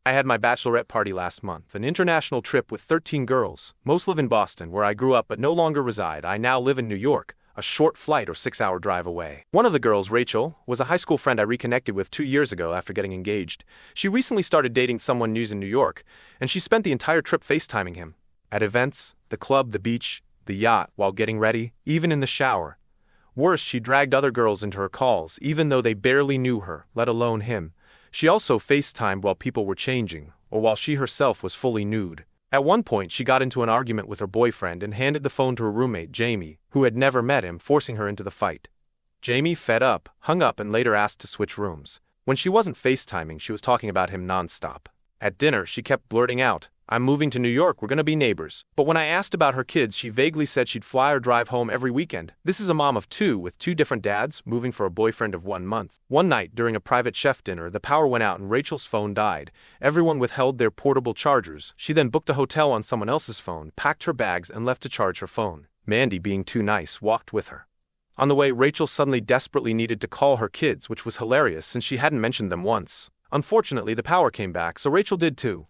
I had my bachelorette party last month, an international trip with 13 girls. Most live in Boston, where I grew up but no longer reside. I now live in New York, a short flight or 6-hour drive away. One of the girls, Rachel, was a high school friend I reconnected with 2 years ago after getting engaged. She recently started dating someone new in New York, and she spent the entire trip FaceTiming him. At events, the club, the beach, the yacht, while getting ready, even in the shower. Worse, she dragged other girls into her calls, even though they barely knew her, let alone him. She also FaceTimed while people were changing, or while she herself was fully nude. At one point, she got into an argument with her boyfriend and handed the phone to her roommate, Jamie, who had never met him, forcing her into the fight. Jamie, fed up, hung up and later asked to switch rooms. When she wasn't FaceTiming, she was talking about him nonstop. At dinner, she kept blurting out, "I'm moving to New York, we're gonna be neighbors." But when I asked about her kids, she vaguely said she'd fly or drive home every weekend. This is a mom of 2 with 2 different dads, moving for a boyfriend of 1 month. One night, during a private chef dinner, the power went out and Rachel's phone died. Everyone withheld their portable chargers. She then booked a hotel on someone else's phone, packed her bags, and left to charge her phone. Mandy, being too nice, walked with her. On the way, Rachel suddenly desperately needed to call her kids, which was hilarious since she hadn't mentioned them once. Unfortunately, the power came back, so Rachel did too.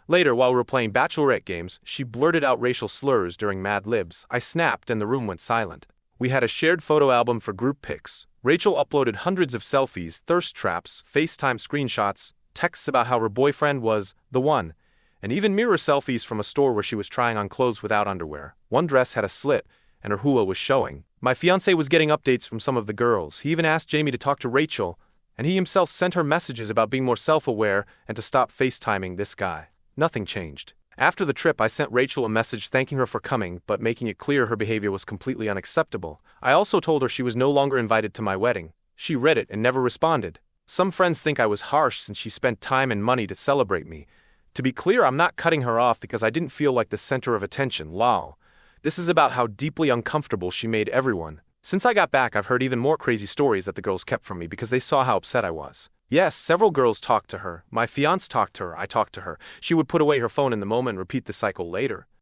Later, while we were playing Bachelorette games, she blurted out racial slurs during Mad Libs. I snapped and the room went silent. We had a shared photo album for group pics. Rachel uploaded hundreds of selfies, thirst traps, FaceTime screenshots, texts about how her boyfriend was the one, and even mirror selfies from a store where she was trying on clothes without underwear. One dress had a slit, and her hula was showing. My fiancé was getting updates from some of the girls. He even asked Jamie to talk to Rachel, and he himself sent her messages about being more self-aware and to stop FaceTiming this guy. Nothing changed. After the trip, I sent Rachel a message thanking her for coming, but making it clear her behavior was completely unacceptable. I also told her she was no longer invited to my wedding. She read it and never responded. Some friends think I was harsh since she spent time and money to celebrate me. To be clear, I'm not cutting her off because I didn't feel like the center of attention, lol. This is about how deeply uncomfortable she made everyone. Since I got back, I've heard even more crazy stories that the girls kept from me because they saw how upset I was. Yes, several girls talked to her. My fiancé talked to her. I talked to her. She would put away her phone in the moment and repeat the cycle later.